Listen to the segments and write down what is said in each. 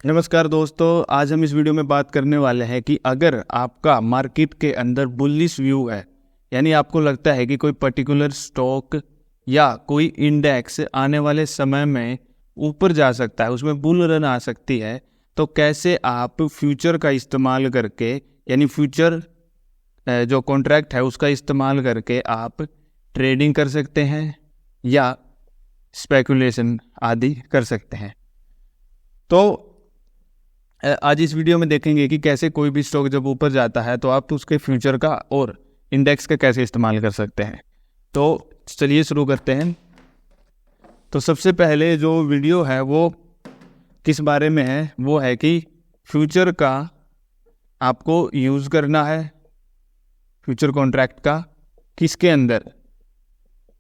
नमस्कार दोस्तों, आज हम इस वीडियो में बात करने वाले हैं कि अगर आपका मार्केट के अंदर बुलिश व्यू है, यानी आपको लगता है कि कोई पर्टिकुलर स्टॉक या कोई इंडेक्स आने वाले समय में ऊपर जा सकता है, उसमें बुल रन आ सकती है, तो कैसे आप फ्यूचर का इस्तेमाल करके, यानी फ्यूचर जो कॉन्ट्रैक्ट है उसका इस्तेमाल करके आप ट्रेडिंग कर सकते हैं या स्पेकुलेशन आदि कर सकते हैं। तो आज इस वीडियो में देखेंगे कि कैसे कोई भी स्टॉक जब ऊपर जाता है तो आप उसके फ्यूचर का और इंडेक्स का कैसे इस्तेमाल कर सकते हैं। तो चलिए शुरू करते हैं। तो सबसे पहले जो वीडियो है वो किस बारे में है, वो है कि फ्यूचर का आपको यूज़ करना है, फ्यूचर कॉन्ट्रैक्ट का किसके अंदर,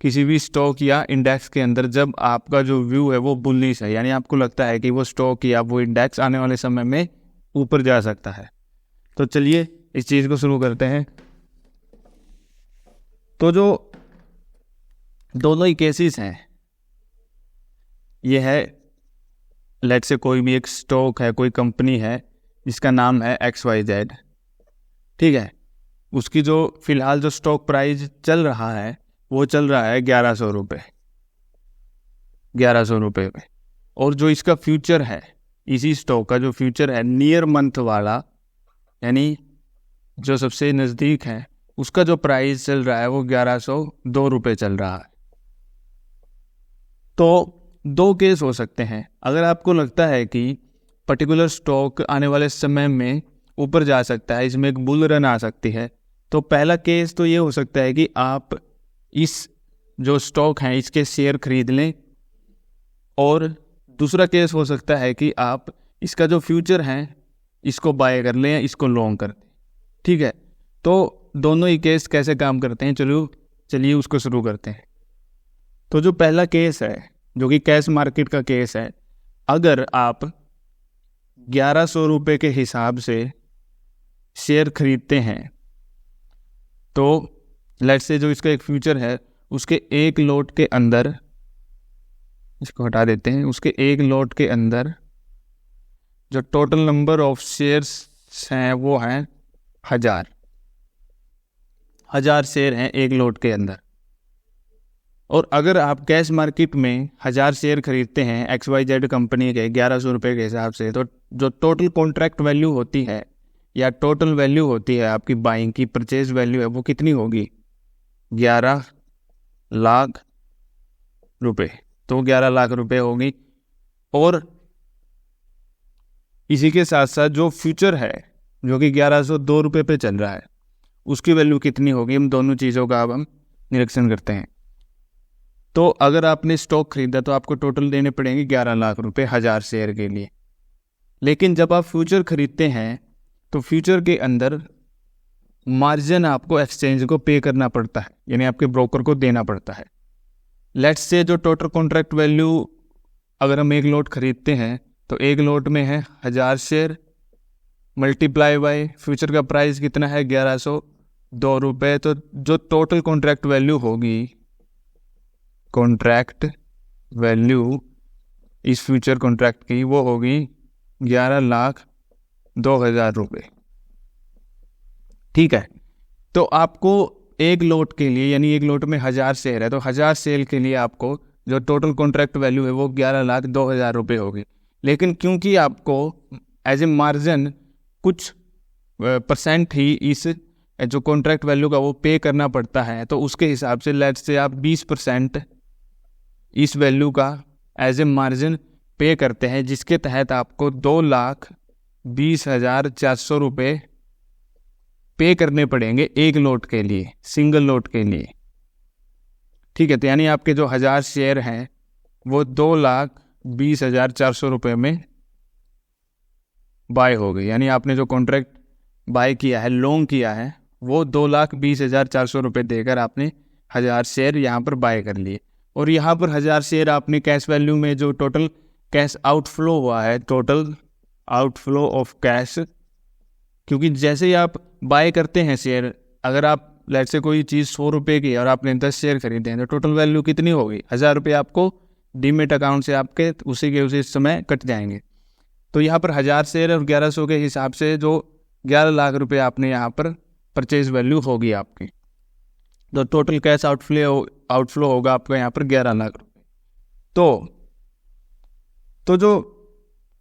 किसी भी स्टॉक या इंडेक्स के अंदर जब आपका जो व्यू है वो बुलिश है, यानी आपको लगता है कि वो स्टॉक या वो इंडेक्स आने वाले समय में ऊपर जा सकता है। तो चलिए इस चीज़ को शुरू करते हैं। तो जो दोनों ही केसेस हैं, ये है लेट से कोई भी एक स्टॉक है, कोई कंपनी है जिसका नाम है XYZ, ठीक है। उसकी जो फिलहाल जो स्टॉक प्राइस चल रहा है वो चल रहा है 1100 रुपये, 1100 रुपये में। और जो इसका फ्यूचर है, इसी स्टॉक का जो फ्यूचर है नियर मंथ वाला, यानी जो सबसे नज़दीक है, उसका जो प्राइस चल रहा है वो 1102 रुपये चल रहा है। तो दो केस हो सकते हैं। अगर आपको लगता है कि पर्टिकुलर स्टॉक आने वाले समय में ऊपर जा सकता है, इसमें एक बुल रन आ सकती है, तो पहला केस तो ये हो सकता है कि आप इस जो स्टॉक हैं इसके शेयर खरीद लें, और दूसरा केस हो सकता है कि आप इसका जो फ्यूचर है इसको बाय कर लें, इसको लॉन्ग कर दें, ठीक है। तो दोनों ही केस कैसे काम करते हैं, चलिए उसको शुरू करते हैं। तो जो पहला केस है, जो कि कैश मार्केट का केस है, अगर आप 1100 रुपये के हिसाब से शेयर खरीदते हैं, तो लेट्स से जो इसका एक फ्यूचर है उसके एक लॉट के अंदर, इसको हटा देते हैं, उसके एक लॉट के अंदर जो टोटल नंबर ऑफ शेयर्स हैं वो हैं 1000 शेयर हैं एक लॉट के अंदर। और अगर आप कैश मार्केट में 1000 शेयर खरीदते हैं XYZ कंपनी के 1100 रुपये के हिसाब से, तो जो टोटल कॉन्ट्रैक्ट वैल्यू होती है या टोटल वैल्यू होती है आपकी बाइंग की, परचेज वैल्यू है, वो कितनी होगी? 11 लाख रुपए। तो 11 लाख रुपए होगी। और इसी के साथ साथ जो फ्यूचर है जो कि 1102 रुपये पे चल रहा है, उसकी वैल्यू कितनी होगी? हम दोनों चीज़ों का अब हम निरीक्षण करते हैं। तो अगर आपने स्टॉक खरीदा तो आपको टोटल देने पड़ेंगे 11 लाख रुपए 1000 शेयर के लिए। लेकिन जब आप फ्यूचर खरीदते हैं तो फ्यूचर के अंदर मार्जिन आपको एक्सचेंज को पे करना पड़ता है, यानी आपके ब्रोकर को देना पड़ता है। लेट्स से जो टोटल कॉन्ट्रैक्ट वैल्यू, अगर हम एक लॉट खरीदते हैं तो एक लॉट में है 1000 शेयर, मल्टीप्लाई बाय फ्यूचर का प्राइस कितना है 1102 रुपये। तो जो टोटल कॉन्ट्रैक्ट वैल्यू होगी, कॉन्ट्रैक्ट वैल्यू इस फ्यूचर कॉन्ट्रैक्ट की, वो होगी 11,02,000 रुपये, ठीक है। तो आपको एक लॉट के लिए, यानी एक लॉट में 1000 शेयर है, तो 1000 शेयर के लिए आपको जो टोटल कॉन्ट्रैक्ट वैल्यू है वो 11,02,000 रुपये होगी। लेकिन क्योंकि आपको एज ए मार्जिन कुछ परसेंट ही इस जो कॉन्ट्रैक्ट वैल्यू का वो पे करना पड़ता है, तो उसके हिसाब से लेट्स से आप 20% इस वैल्यू का एज ए मार्जिन पे करते हैं, जिसके तहत आपको 2,20,400 रुपये पे करने पड़ेंगे एक लॉट के लिए, सिंगल लॉट के लिए, ठीक है। तो यानी आपके जो 1000 शेयर हैं वो 2,20,400 रुपये में बाय हो गए, यानी आपने जो कॉन्ट्रैक्ट बाय किया है, लॉन्ग किया है, वो 2,20,400 रुपये देकर आपने 1000 शेयर यहाँ पर बाय कर लिए। और यहाँ पर 1000 शेयर आपने कैश वैल्यू में जो टोटल कैश आउटफ्लो हुआ है, टोटल आउटफ्लो ऑफ कैश, क्योंकि जैसे ही आप बाय करते हैं शेयर, अगर आप लेट से कोई चीज़ 100 रुपये की और आपने 10 शेयर खरीदे हैं, तो टोटल वैल्यू कितनी होगी? 1000 रुपये आपको डीमेट अकाउंट से आपके उसी के उसी समय कट जाएंगे। तो यहाँ पर 1000 शेयर और 1100 के हिसाब से जो 11 लाख रुपए आपने यहाँ पर परचेज वैल्यू होगी आपकी। तो टोटल कैश आउटफ्लो होगा आपका यहाँ पर 11 लाख रुपए। तो जो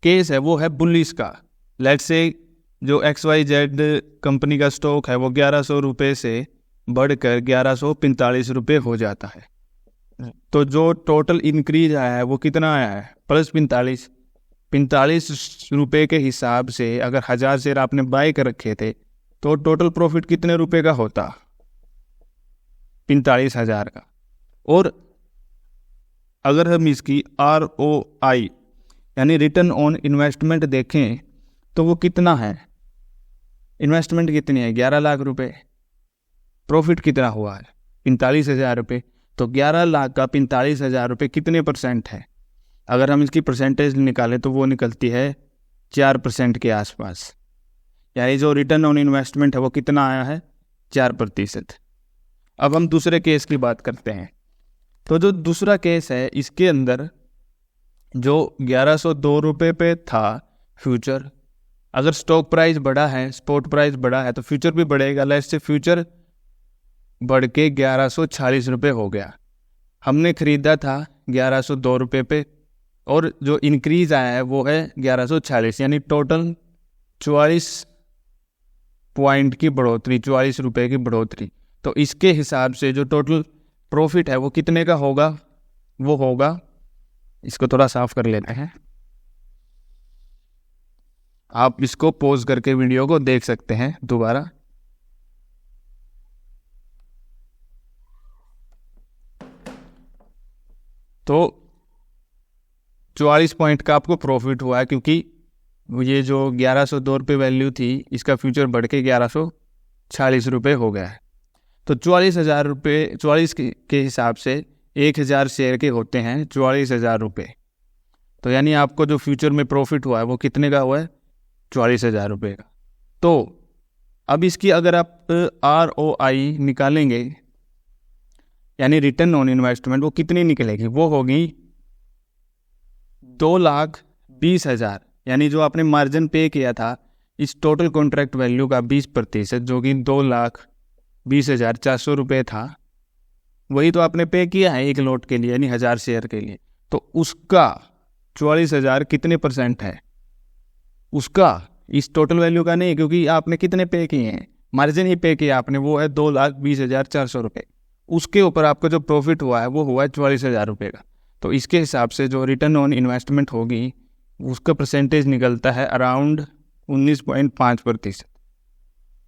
केस है वो है बुलिश का। लेट्स से जो XYZ कंपनी का स्टॉक है वो 1100 रुपये से बढ़कर 1145 रुपये हो जाता है। तो जो टोटल इंक्रीज आया है वो कितना आया है, प्लस 45 रुपये के हिसाब से अगर 1000 शेयर आपने बाय कर रखे थे तो टोटल प्रॉफिट कितने रुपए का होता, 45,000 का। और अगर हम इसकी ROI यानी रिटर्न ऑन इन्वेस्टमेंट देखें तो वो कितना है, इन्वेस्टमेंट कितनी है 11 लाख रुपए, प्रॉफिट कितना हुआ है 45,000 रुपये। तो 11 लाख का 45,000 रुपये कितने परसेंट है, अगर हम इसकी परसेंटेज निकालें तो वो निकलती है 4% के आसपास। यानी जो रिटर्न ऑन इन्वेस्टमेंट है वो कितना आया है, 4%। अब हम दूसरे केस की बात करते हैं। तो जो दूसरा केस है इसके अंदर जो 1102 रुपये पे था फ्यूचर, अगर स्टॉक प्राइस बढ़ा है, स्पॉट प्राइस बढ़ा है तो फ्यूचर भी बढ़ेगा। लेट्स से फ्यूचर बढ़ के 1146 रुपये हो गया, हमने खरीदा था 1102 रुपये पे और जो इंक्रीज आया है वो है 1146, यानी टोटल 44 पॉइंट की बढ़ोतरी, 44 रुपये की बढ़ोतरी। तो इसके हिसाब से जो टोटल प्रॉफिट है वो कितने का होगा, वो होगा, इसको थोड़ा साफ कर लेते हैं, आप इसको पॉज करके वीडियो को देख सकते हैं दोबारा। तो 44 पॉइंट का आपको प्रॉफिट हुआ है, क्योंकि ये जो 1102 रुपये वैल्यू थी इसका फ्यूचर बढ़ के 1146 रुपये हो गया है। तो 44,000 रुपये, 44 के हिसाब से 1000 शेयर के होते हैं 44,000 रुपये। तो यानी आपको जो फ्यूचर में प्रॉफिट हुआ है वो कितने का हुआ है, 44,000 रुपये का। तो अब इसकी अगर आप ROI निकालेंगे यानी रिटर्न ऑन इन्वेस्टमेंट, वो कितनी निकलेगी, वो होगी 2,20,000। यानी जो आपने मार्जिन पे किया था इस टोटल कॉन्ट्रैक्ट वैल्यू का 20%, जो कि 2,20,400 रुपये था, वही तो आपने पे किया है एक लॉट के लिए यानी 1000 शेयर के लिए। तो उसका 44,000 कितने परसेंट है उसका, इस टोटल वैल्यू का नहीं, क्योंकि आपने कितने पे किए हैं, मार्जिन ही पे किया आपने, वो है 2,20,400 रुपये। उसके ऊपर आपका जो प्रॉफिट हुआ है वो हुआ है 44,000 रुपये का। तो इसके हिसाब से जो रिटर्न ऑन इन्वेस्टमेंट होगी उसका परसेंटेज निकलता है अराउंड 19.5%,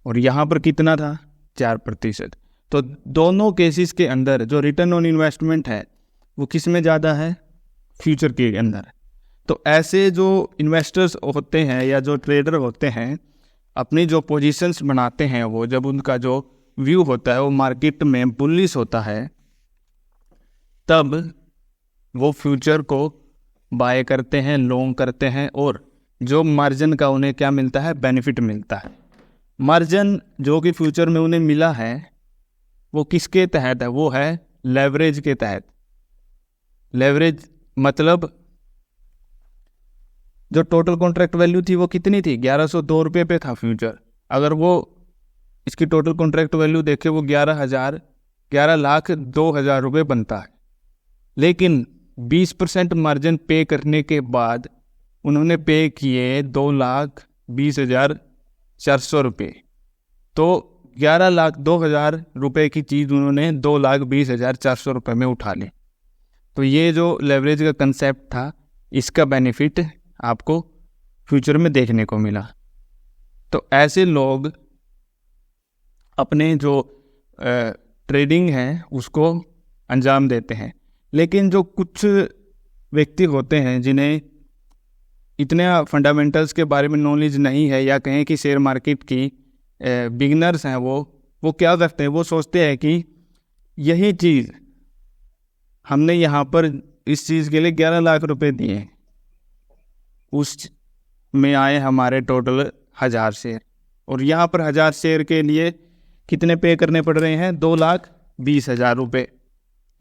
और यहाँ पर कितना था, 4%। तो दोनों केसेस के अंदर जो रिटर्न ऑन इन्वेस्टमेंट है वो किस में ज़्यादा है, फ्यूचर के अंदर। तो ऐसे जो इन्वेस्टर्स होते हैं या जो ट्रेडर होते हैं, अपनी जो पोजीशंस बनाते हैं, वो जब उनका जो व्यू होता है वो मार्केट में बुलिश होता है, तब वो फ्यूचर को बाय करते हैं, लॉन्ग करते हैं, और जो मार्जिन का उन्हें क्या मिलता है, बेनिफिट मिलता है। मार्जिन जो कि फ्यूचर में उन्हें मिला है वो किसके तहत है, वो है लेवरेज के तहत। लेवरेज मतलब जो टोटल कॉन्ट्रैक्ट वैल्यू थी वो कितनी थी, 1102 रुपये पे था फ्यूचर। अगर वो इसकी टोटल कॉन्ट्रैक्ट वैल्यू देखे वो 11,02,000 रुपये बनता है, लेकिन 20% मार्जिन पे करने के बाद उन्होंने पे किए 2,20,400 रुपये। तो 11,02,000 रुपये की चीज़ उन्होंने 2,20,400 रुपये में उठा ली। तो ये जो लेवरेज का कंसेप्ट था, इसका बेनिफिट आपको फ्यूचर में देखने को मिला। तो ऐसे लोग अपने जो ट्रेडिंग है उसको अंजाम देते हैं। लेकिन जो कुछ व्यक्ति होते हैं जिन्हें इतने फंडामेंटल्स के बारे में नॉलेज नहीं है, या कहें कि शेयर मार्केट की बिगिनर्स हैं, वो क्या करते हैं, वो सोचते हैं कि यही चीज़ हमने यहाँ पर इस चीज़ के लिए 11 लाख रुपए दिए, उस में आए हमारे टोटल 1000 शेयर, और यहाँ पर 1000 शेयर के लिए कितने पे करने पड़ रहे हैं, 2,20,000 रुपये।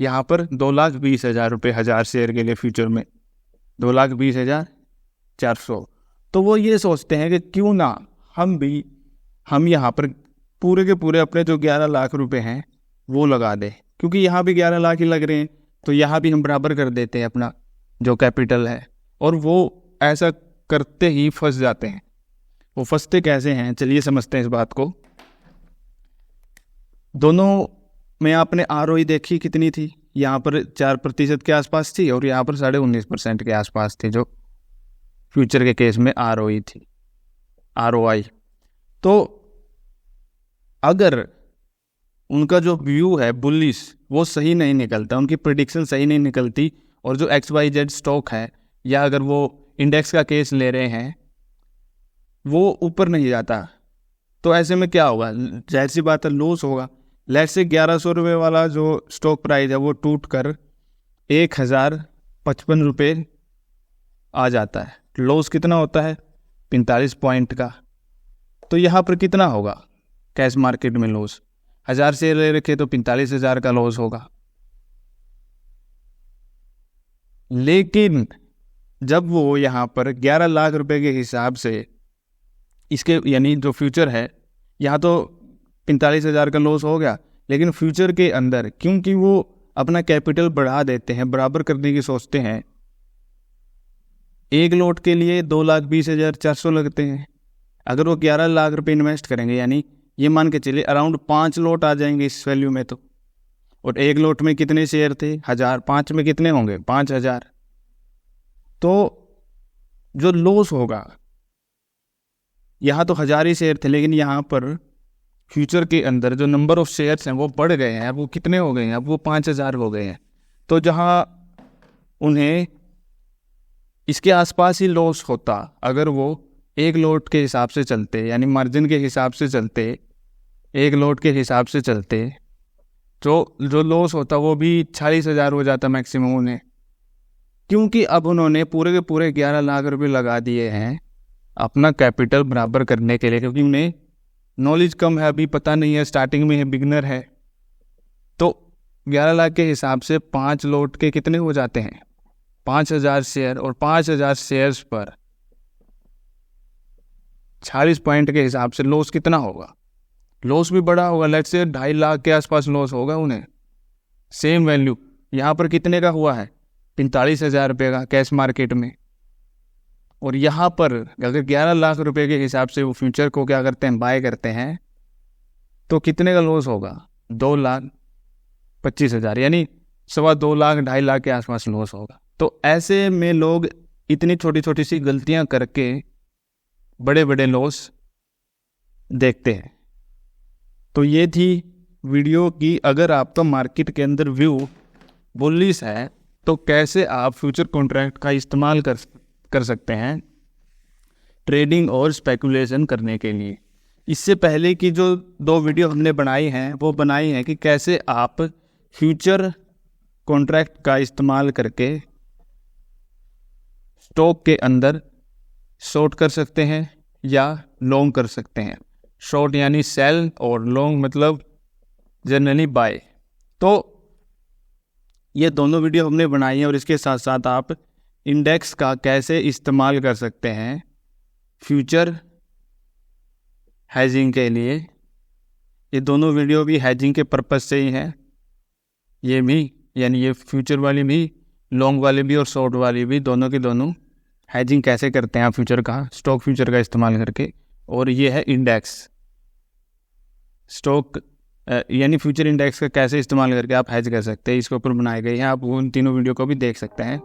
यहाँ पर 2,20,000 रुपये 1000 शेयर के लिए फ्यूचर में 2,20,400, तो वो ये सोचते हैं कि क्यों ना हम यहाँ पर पूरे के पूरे अपने जो 11 लाख रुपए हैं वो लगा दें, क्योंकि यहाँ भी 11 लाख ही लग रहे हैं, तो यहाँ भी हम बराबर कर देते हैं अपना जो कैपिटल है। और वो ऐसा करते ही फंस जाते हैं। वो फंसते कैसे हैं, चलिए समझते हैं इस बात को। दोनों में आपने ROI देखी कितनी थी, यहाँ पर 4% के आसपास थी और यहाँ पर 19.5% के आसपास थी, जो फ्यूचर के केस में ROI थी, ROI। तो अगर उनका जो व्यू है बुलिश वो सही नहीं निकलता, उनकी प्रेडिक्शन सही नहीं निकलती, और जो XYZ स्टॉक है या अगर वो इंडेक्स का केस ले रहे हैं वो ऊपर नहीं जाता, तो ऐसे में क्या होगा, जाहिर सी बात है लॉस होगा। लेट्स से 1100 रुपये वाला जो स्टॉक प्राइस है वो टूट कर 1055 रुपये आ जाता है, लॉस कितना होता है 45 पॉइंट का। तो यहाँ पर कितना होगा कैश मार्केट में लॉस, 1000 शेयर ले रखे तो 45,000 का लॉस होगा। लेकिन जब वो यहाँ पर 11 लाख रुपए के हिसाब से इसके यानी जो फ्यूचर है, यहाँ तो 45,000 का लॉस हो गया, लेकिन फ्यूचर के अंदर क्योंकि वो अपना कैपिटल बढ़ा देते हैं, बराबर करने की सोचते हैं, एक लॉट के लिए 2,20,400 लगते हैं। अगर वो 11 लाख रुपए इन्वेस्ट करेंगे, यानी ये मान के चलिए अराउंड 5 लॉट आ जाएंगे इस वैल्यू में, तो और एक लॉट में कितने शेयर थे 1000, 5 में कितने होंगे 5000। तो जो लॉस होगा, यहाँ तो 1000 ही शेयर थे, लेकिन यहाँ पर फ्यूचर के अंदर जो नंबर ऑफ शेयर्स हैं वो बढ़ गए हैं, अब वो कितने हो गए हैं, अब वो 5000 हो गए हैं। तो जहाँ उन्हें इसके आसपास ही लॉस होता, अगर वो एक लॉट के हिसाब से चलते, यानी मार्जिन के हिसाब से चलते, एक लॉट के हिसाब से चलते, तो जो लॉस होता वो भी 40,000 हो जाता मैक्सिमम उन्हें, क्योंकि अब उन्होंने पूरे के पूरे 11 लाख रुपए लगा दिए हैं अपना कैपिटल बराबर करने के लिए, क्योंकि उन्हें नॉलेज कम है, अभी पता नहीं है, स्टार्टिंग में है, बिगनर है। तो 11 लाख के हिसाब से 5 लॉट के कितने हो जाते हैं 5000 शेयर, और 5000 शेयर्स पर 40 पॉइंट के हिसाब से लॉस कितना होगा, लॉस भी बड़ा होगा। लेट्स से 2.5 लाख के आसपास लॉस होगा उन्हें। सेम वैल्यू यहाँ पर कितने का हुआ है 45,000 रुपये का कैश मार्केट में, और यहाँ पर अगर 11 लाख रुपए के हिसाब से वो फ्यूचर को क्या करते हैं बाय करते हैं, तो कितने का लॉस होगा 2,25,000, यानी 2.25 लाख 2.5 लाख के आसपास लॉस होगा। तो ऐसे में लोग इतनी छोटी छोटी सी गलतियां करके बड़े बड़े लॉस देखते हैं। तो ये थी वीडियो की, अगर आपका मार्केट के अंदर व्यू बुलिश है तो कैसे आप फ्यूचर कॉन्ट्रैक्ट का इस्तेमाल कर सकते हैं ट्रेडिंग और स्पेकुलेशन करने के लिए। इससे पहले की जो 2 वीडियो हमने बनाई हैं वो बनाई हैं कि कैसे आप फ्यूचर कॉन्ट्रैक्ट का इस्तेमाल करके स्टॉक के अंदर शॉर्ट कर सकते हैं या लॉन्ग कर सकते हैं। शॉर्ट यानी सेल और लॉन्ग मतलब जनरली बाय। तो ये दोनों वीडियो हमने बनाई हैं, और इसके साथ साथ आप इंडेक्स का कैसे इस्तेमाल कर सकते हैं फ्यूचर हेजिंग के लिए। ये दोनों वीडियो भी हेजिंग के पर्पस से ही हैं, ये भी यानी ये फ्यूचर वाली भी, लॉन्ग वाली भी और शॉर्ट वाली भी, दोनों के दोनों हेजिंग कैसे करते हैं आप फ्यूचर का, स्टॉक फ्यूचर का इस्तेमाल करके। और ये है इंडेक्स स्टॉक यानी फ्यूचर इंडेक्स का कैसे इस्तेमाल करके आप हेज कर सकते हैं, इसके ऊपर बनाए गए हैं, आप उन तीनों वीडियो को भी देख सकते हैं।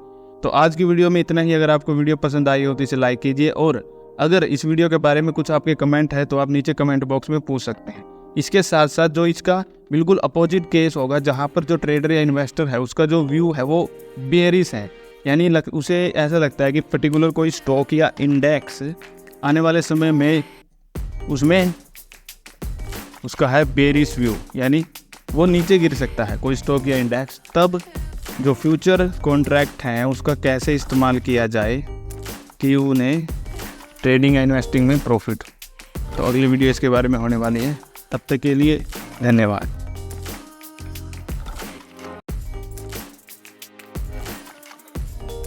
तो आज की वीडियो में इतना ही। अगर आपको वीडियो पसंद आई हो तो इसे लाइक कीजिए, और अगर इस वीडियो के बारे में कुछ आपके कमेंट है तो आप नीचे कमेंट बॉक्स में पूछ सकते हैं। इसके साथ साथ जो इसका बिल्कुल अपोजिट केस होगा, जहाँ पर जो ट्रेडर या इन्वेस्टर है उसका जो व्यू है वो बेयरिश है, यानी उसे ऐसा लगता है कि पर्टिकुलर कोई स्टॉक या इंडेक्स आने वाले समय में उसमें उसका है बेयरिश व्यू, यानी वो नीचे गिर सकता है कोई स्टॉक या इंडेक्स। तब जो फ्यूचर कॉन्ट्रैक्ट हैं उसका कैसे इस्तेमाल किया जाए कि उन्हें ट्रेडिंग या इन्वेस्टिंग में प्रॉफिट। तो अगली वीडियो इसके बारे में होने वाली है। तब तक के लिए धन्यवाद।